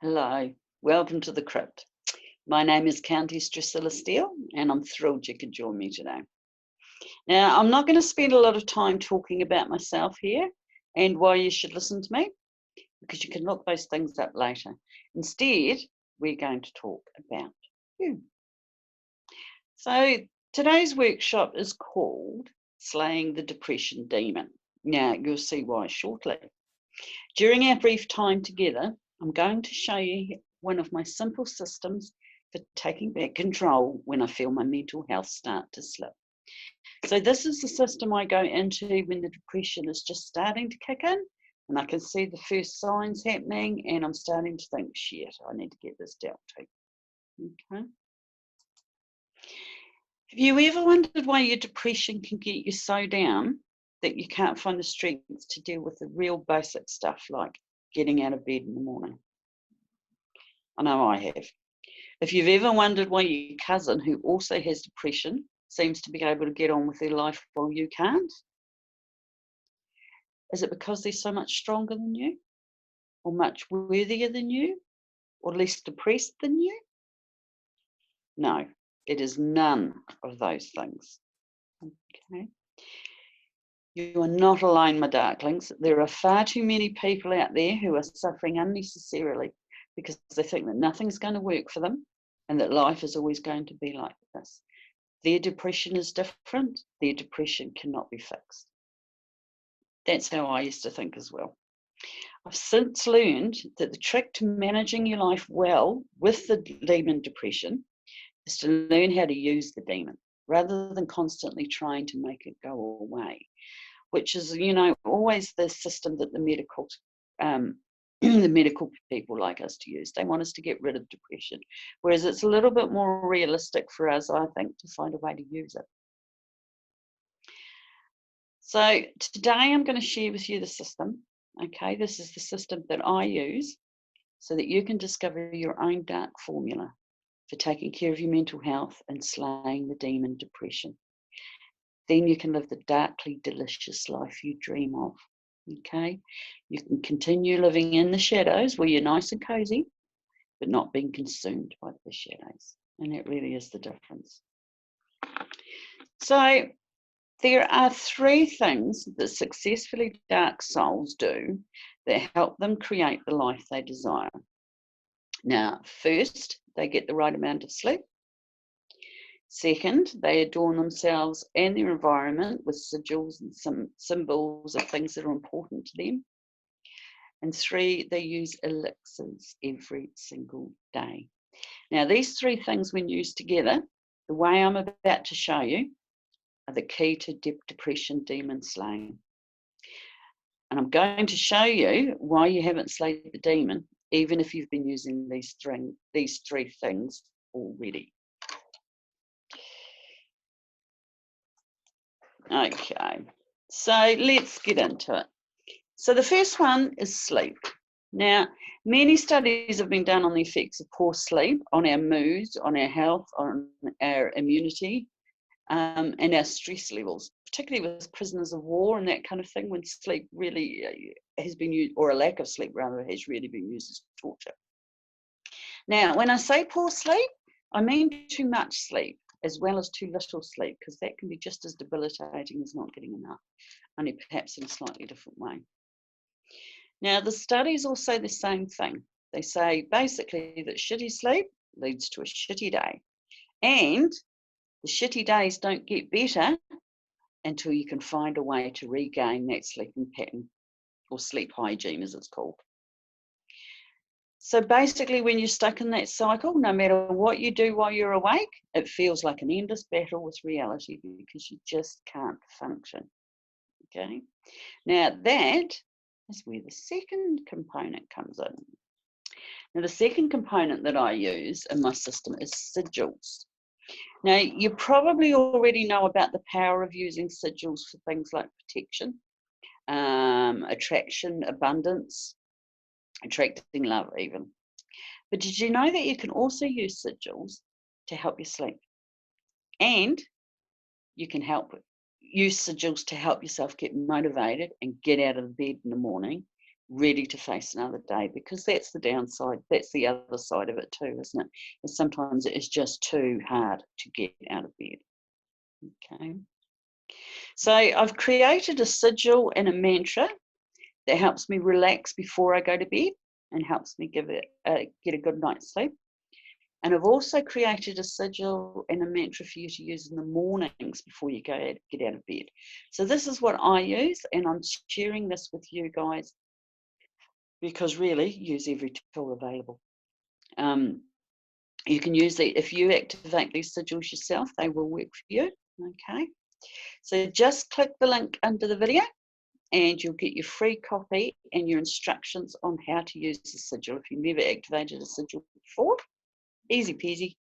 Hello, welcome to the crypt. My name is Countess Drusilla Steele, and I'm thrilled you could join me today. Now, I'm not going to spend a lot of time talking about myself here and why you should listen to me, because you can look those things up later. Instead, we're going to talk about you. So, today's workshop is called Slaying the Depression Demon. Now, you'll see why shortly. During our brief time together, I'm going to show you one of my simple systems for taking back control when I feel my mental health start to slip. So this is the system I go into when the depression is just starting to kick in, and I can see the first signs happening, and I'm starting to think, shit, I need to get this dealt to. Okay. Have you ever wondered why your depression can get you so down that you can't find the strength to deal with the real basic stuff like getting out of bed in the morning? I know I have. If you've ever wondered why your cousin, who also has depression, seems to be able to get on with their life while you can't, is it because they're so much stronger than you, or much worthier than you, or less depressed than you? No, it is none of those things. Okay. You are not alone, my darklings. There are far too many people out there who are suffering unnecessarily because they think that nothing's going to work for them and that life is always going to be like this. Their depression is different. Their depression cannot be fixed. That's how I used to think as well. I've since learned that the trick to managing your life well with the demon depression is to learn how to use the demon rather than constantly trying to make it go away, which is, always the system that the medical the medical people like us to use. They want us to get rid of depression, whereas it's a little bit more realistic for us, I think, to find a way to use it. So today I'm going to share with you the system. Okay, this is the system that I use so that you can discover your own dark formula for taking care of your mental health and slaying the demon depression. Then you can live the darkly delicious life you dream of. Okay, you can continue living in the shadows where you're nice and cozy, but not being consumed by the shadows. And that really is the difference. So there are three things that successfully dark souls do that help them create the life they desire. Now, first, they get the right amount of sleep. Second, they adorn themselves and their environment with sigils and some symbols of things that are important to them. And three, they use elixirs every single day. Now, these three things, when used together, the way I'm about to show you, are the key to depression demon slaying. And I'm going to show you why you haven't slayed the demon, even if you've been using these three things already. Okay, so let's get into it. So the first one is sleep. Now, many studies have been done on the effects of poor sleep on our moods, on our health, on our immunity, and our stress levels, particularly with prisoners of war and that kind of thing, when sleep really has been used, or a lack of sleep rather, has really been used as torture. Now, when I say poor sleep, I mean too much sleep as well as too little sleep, because that can be just as debilitating as not getting enough, only perhaps in a slightly different way. Now, the studies all say the same thing. They say basically that shitty sleep leads to a shitty day, and the shitty days don't get better until you can find a way to regain that sleeping pattern, or sleep hygiene as it's called. So basically, when you're stuck in that cycle, no matter what you do while you're awake, it feels like an endless battle with reality because you just can't function. Okay? Now that is where the second component comes in. Now, the second component that I use in my system is sigils. Now, you probably already know about the power of using sigils for things like protection, attraction, abundance, attracting love even. But did you know that you can also use sigils to help you sleep? And you can use sigils to help yourself get motivated and get out of bed in the morning ready to face another day, because that's the downside. That's the other side of it too, isn't it? Is sometimes it is just too hard to get out of bed. Okay. So I've created a sigil and a mantra that helps me relax before I go to bed and helps me get a good night's sleep. And I've also created a sigil and a mantra for you to use in the mornings before you get out of bed. So this is what I use, and I'm sharing this with you guys because really use every tool available. You can use it if you activate these sigils yourself, they will work for you. Okay, so just click the link under the video and you'll get your free copy and your instructions on how to use the sigil if you've never activated a sigil before. Easy peasy.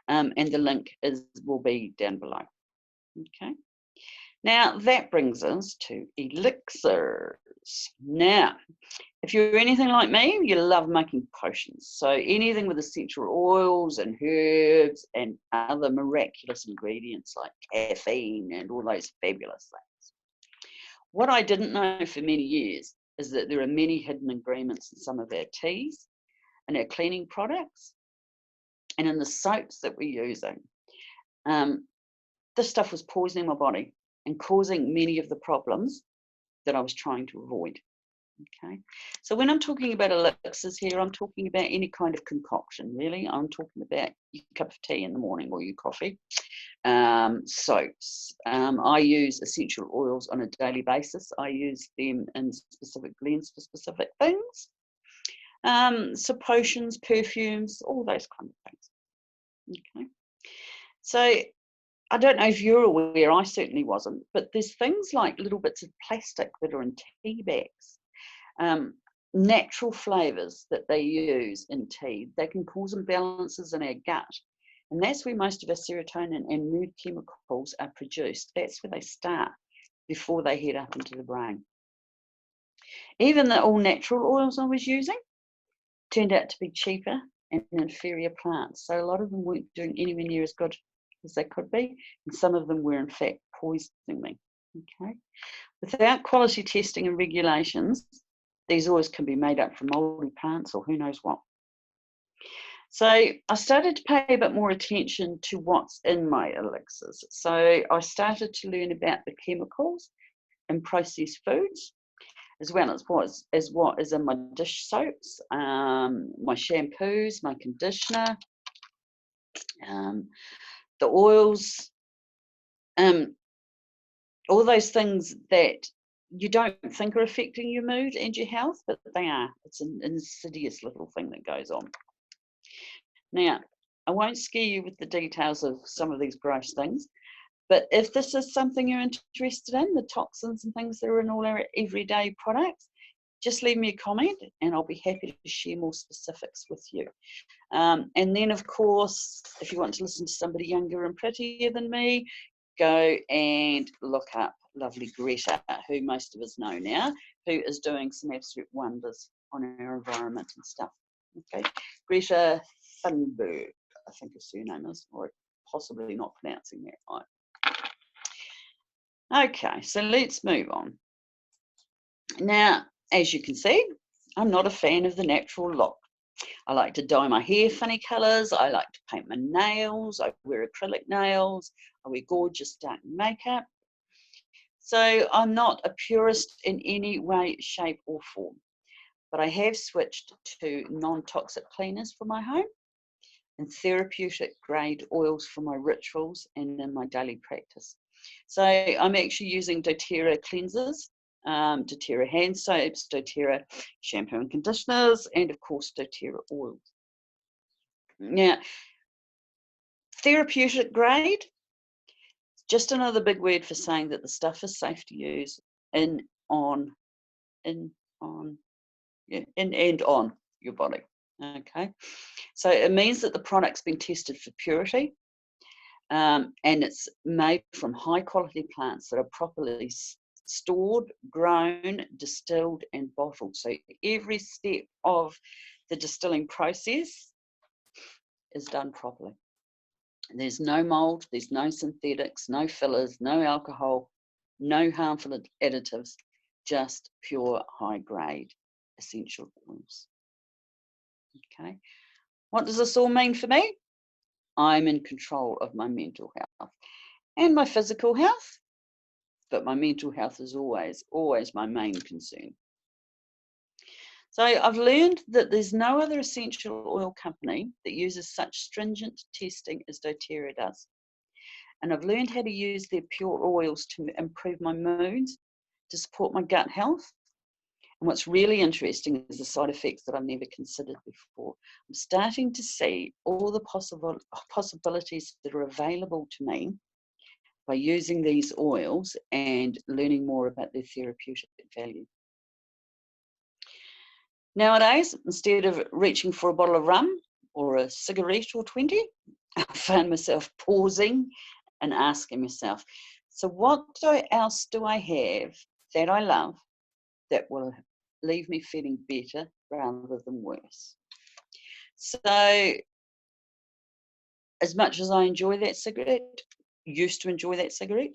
And the link will be down below. Okay. Now that brings us to elixirs. Now, if you're anything like me, you love making potions. So anything with essential oils and herbs and other miraculous ingredients like caffeine and all those fabulous things. What I didn't know for many years is that there are many hidden ingredients in some of our teas and our cleaning products and in the soaps that we're using. This stuff was poisoning my body and causing many of the problems that I was trying to avoid. Okay, so when I'm talking about elixirs here, I'm talking about any kind of concoction, really. I'm talking about your cup of tea in the morning or your coffee. Soaps. I use essential oils on a daily basis. I use them in specific blends for specific things. So potions, perfumes, all those kind of things. Okay, so I don't know if you're aware, I certainly wasn't, but there's things like little bits of plastic that are in tea bags. Natural flavours that they use in tea, they can cause imbalances in our gut. And that's where most of our serotonin and mood chemicals are produced. That's where they start before they head up into the brain. Even the all-natural oils I was using turned out to be cheaper and inferior plants. So a lot of them weren't doing anywhere near as good as they could be. And some of them were, in fact, poisoning me. Okay. Without quality testing and regulations, these oils can be made up from mouldy plants or who knows what. So I started to pay a bit more attention to what's in my elixirs. So I started to learn about the chemicals in processed foods, as well as what is in my dish soaps, my shampoos, my conditioner, the oils, all those things that you don't think are affecting your mood and your health, but they are. It's an insidious little thing that goes on. Now, I won't scare you with the details of some of these gross things, but if this is something you're interested in, the toxins and things that are in all our everyday products, just leave me a comment and I'll be happy to share more specifics with you. And then, of course, if you want to listen to somebody younger and prettier than me, go and look up lovely Greta, who most of us know now, who is doing some absolute wonders on our environment and stuff. Okay, Greta Thunberg, I think her surname is, or possibly not pronouncing that right. Okay, so let's move on. Now, as you can see, I'm not a fan of the natural look. I like to dye my hair funny colours. I like to paint my nails. I wear acrylic nails. I wear gorgeous dark makeup. So I'm not a purist in any way, shape or form. But I have switched to non-toxic cleaners for my home and therapeutic grade oils for my rituals and in my daily practice. So I'm actually using doTERRA cleansers, doTERRA hand soaps, doTERRA shampoo and conditioners, and of course doTERRA oils. Now, therapeutic grade, just another big word for saying that the stuff is safe to use in and on your body. Okay, so it means that the product's been tested for purity, and it's made from high quality plants that are properly stored, grown, distilled and bottled. So every step of the distilling process is done properly. There's no mold, there's no synthetics, no fillers, no alcohol, no harmful additives. just pure high grade essential oils. Okay, what does this all mean for me? I'm in control of my mental health and my physical health, but my mental health is always my main concern. So I've learned that there's no other essential oil company that uses such stringent testing as doTERRA does. And I've learned how to use their pure oils to improve my moods, to support my gut health. And what's really interesting is the side effects that I've never considered before. I'm starting to see all the possibilities that are available to me by using these oils and learning more about their therapeutic value. Nowadays, instead of reaching for a bottle of rum or a cigarette or 20, I found myself pausing and asking myself, so what else do I have that I love that will leave me feeling better rather than worse? So as much as I enjoy that cigarette, used to enjoy that cigarette,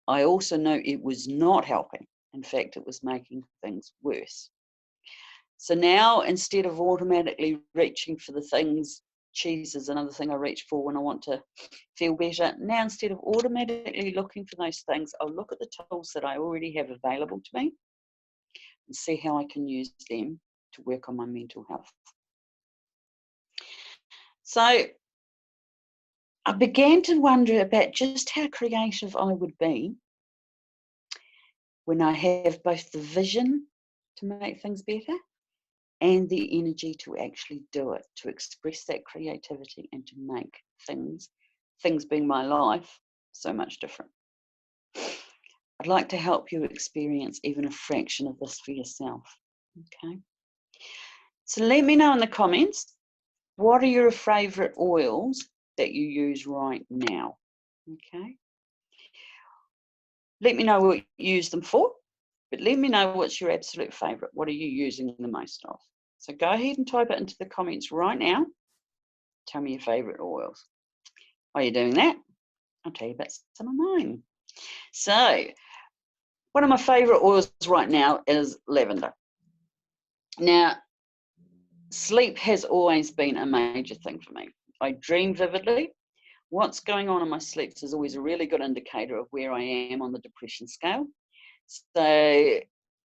I also know it was not helping. In fact, it was making things worse. So now, instead of automatically reaching for the things, cheese is another thing I reach for when I want to feel better. Now, instead of automatically looking for those things, I'll look at the tools that I already have available to me and see how I can use them to work on my mental health. So I began to wonder about just how creative I would be when I have both the vision to make things better and the energy to actually do it, to express that creativity and to make things being my life, so much different. I'd like to help you experience even a fraction of this for yourself, okay? So let me know in the comments, what are your favourite oils that you use right now, okay? Let me know what you use them for, but let me know what's your absolute favourite. What are you using the most of? So go ahead and type it into the comments right now. Tell me your favourite oils. While you're doing that, I'll tell you about some of mine. So one of my favourite oils right now is lavender. Now, sleep has always been a major thing for me. I dream vividly. What's going on in my sleep is always a really good indicator of where I am on the depression scale. So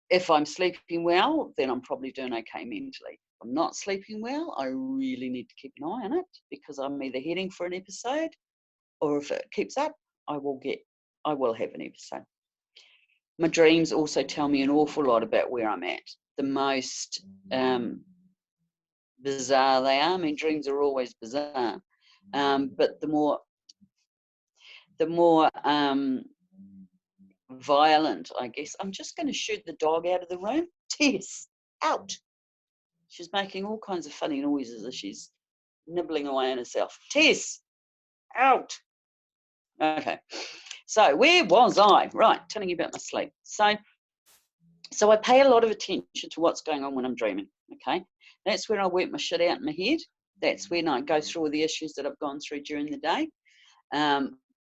if I'm sleeping well, then I'm probably doing okay mentally. If I'm not sleeping well, I really need to keep an eye on it because I'm either heading for an episode, or if it keeps up, I will have an episode. My dreams also tell me an awful lot about where I'm at. The most bizarre they are. I mean, dreams are always bizarre, but the more violent, I guess. I'm just going to shoot the dog out of the room. Tess, out. She's making all kinds of funny noises as she's nibbling away on herself. Tess, out. Okay. So where was I? Right, telling you about my sleep. So I pay a lot of attention to what's going on when I'm dreaming, okay? That's where I work my shit out in my head. That's when I go through all the issues that I've gone through during the day.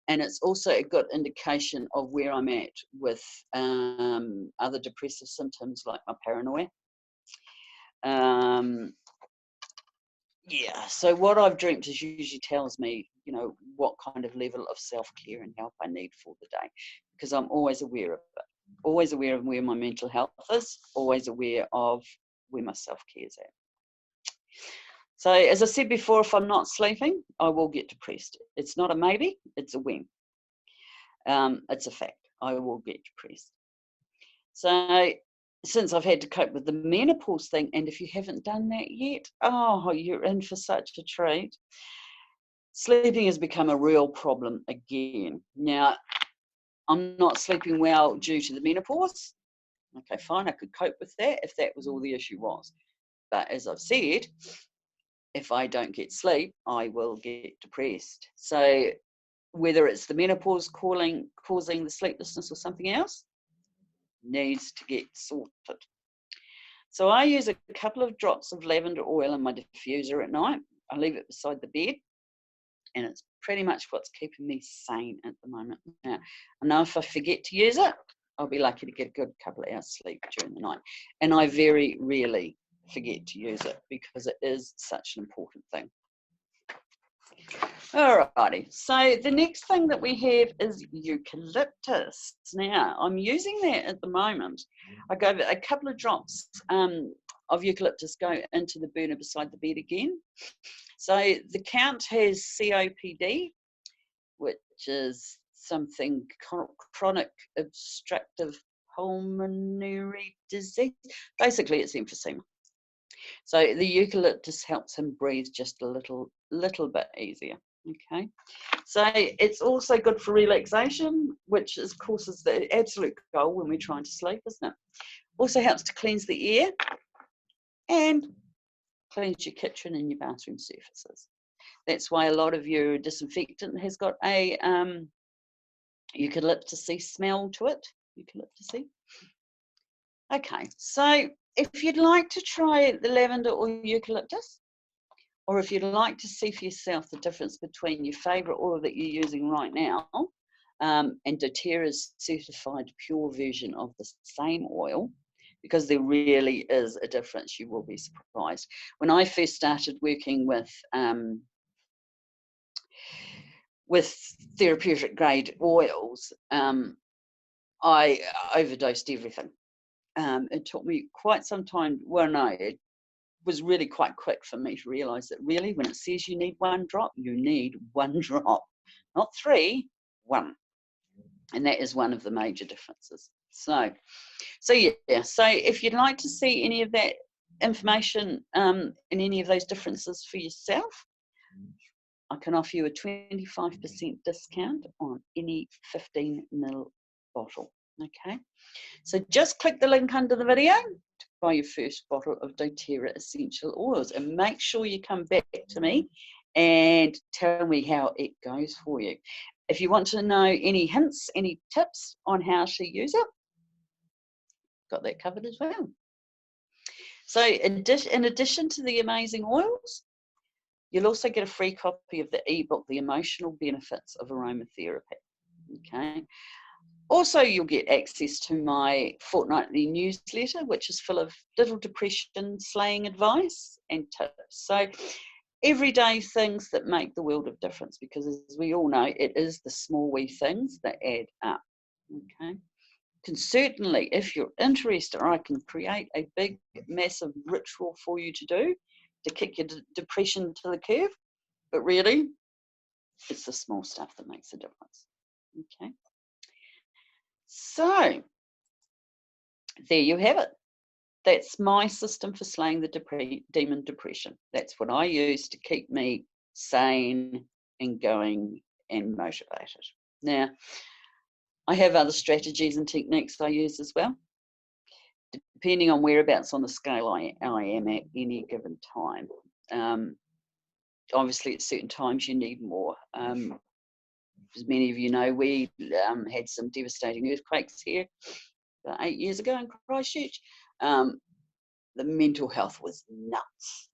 And it's also a good indication of where I'm at with other depressive symptoms like my paranoia. Yeah, so what I've dreamt is usually tells me, you know, what kind of level of self-care and help I need for the day, because I'm always aware of it, always aware of where my mental health is, always aware of where my self-care is at. So as I said before, if I'm not sleeping, I will get depressed. It's not a maybe, it's a when. It's a fact, I will get depressed. So since I've had to cope with the menopause thing, and if you haven't done that yet, oh, you're in for such a treat. Sleeping has become a real problem again. Now, I'm not sleeping well due to the menopause. Okay, fine, I could cope with that if that was all the issue was. But as I've said, if I don't get sleep, I will get depressed. So whether it's the menopause causing the sleeplessness or something else, needs to get sorted. So I use a couple of drops of lavender oil in my diffuser at night. I leave it beside the bed, and it's pretty much what's keeping me sane at the moment. Now, I know if I forget to use it, I'll be lucky to get a good couple of hours sleep during the night. And I very rarely forget to use it because it is such an important thing. Alrighty, so the next thing that we have is eucalyptus. Now, I'm using that at the moment. I go a couple of drops of eucalyptus go into the burner beside the bed again. So the count has COPD, which is something chronic obstructive pulmonary disease. Basically, it's emphysema. So the eucalyptus helps him breathe just a little bit easier. Okay, so it's also good for relaxation, which of course is the absolute goal when we're trying to sleep, isn't it? Also helps to cleanse the air and cleanse your kitchen and your bathroom surfaces. That's why a lot of your disinfectant has got a eucalyptus-y smell to it. Eucalyptus-y. Okay, so if you'd like to try the lavender or eucalyptus, or if you'd like to see for yourself the difference between your favourite oil that you're using right now and doTERRA's certified pure version of the same oil, because there really is a difference, you will be surprised. When I first started working with therapeutic grade oils, I overdosed everything. It took me quite some time. Well, no, it was really quite quick for me to realise that really when it says you need 1 drop, you need 1 drop, not 3, 1. And that is one of the major differences. So yeah, so if you'd like to see any of that information and any of those differences for yourself, I can offer you a 25% discount on any 15ml bottle. Okay, so just click the link under the video to buy your first bottle of doTERRA essential oils, and make sure you come back to me and tell me how it goes for you. If you want to know any hints, any tips on how to use it, got that covered as well. So in addition to the amazing oils, you'll also get a free copy of the ebook, The Emotional Benefits of Aromatherapy. Okay. Also, you'll get access to my fortnightly newsletter, which is full of little depression slaying advice and tips. So everyday things that make the world of difference, because as we all know, it is the small wee things that add up. Okay. Can certainly, if you're interested, I can create a big, massive ritual for you to do to kick your depression to the curb. But really, it's the small stuff that makes a difference. Okay. So there you have it. That's my system for slaying the demon depression. That's what I use to keep me sane and going and motivated. Now, I have other strategies and techniques I use as well, depending on whereabouts on the scale I am at any given time. Obviously, at certain times you need more. As many of you know, we had some devastating earthquakes here about 8 years ago in Christchurch. The mental health was nuts.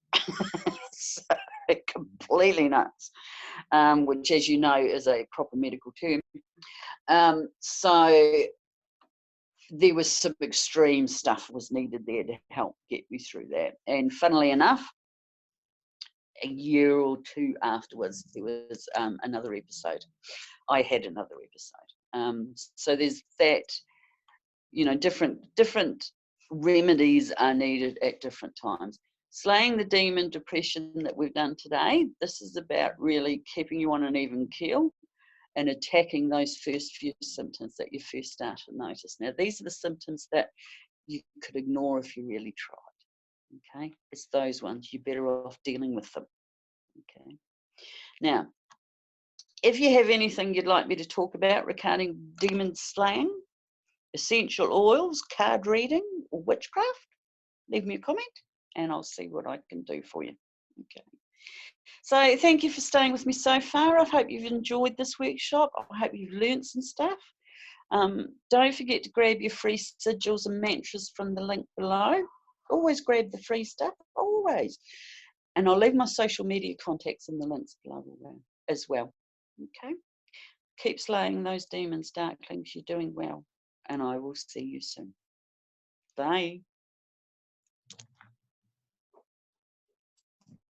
So, completely nuts, which, as you know, is a proper medical term. So there was some extreme stuff was needed there to help get me through that. And funnily enough, a year or 2 afterwards, there was another episode. I had another episode. So there's that, you know, different remedies are needed at different times. Slaying the demon depression that we've done today, this is about really keeping you on an even keel and attacking those first few symptoms that you first start to notice. Now, these are the symptoms that you could ignore if you really tried. Okay, it's those ones. You're better off dealing with them. Okay. Now, if you have anything you'd like me to talk about regarding demon slaying, essential oils, card reading, or witchcraft, leave me a comment and I'll see what I can do for you. Okay. So thank you for staying with me so far. I hope you've enjoyed this workshop. I hope you've learned some stuff. Don't forget to grab your free sigils and mantras from the link below. Always grab the free stuff, always. And I'll leave my social media contacts in the links below as well. Okay. Keep slaying those demons, darklings. You're doing well. and I will see you soon. Bye.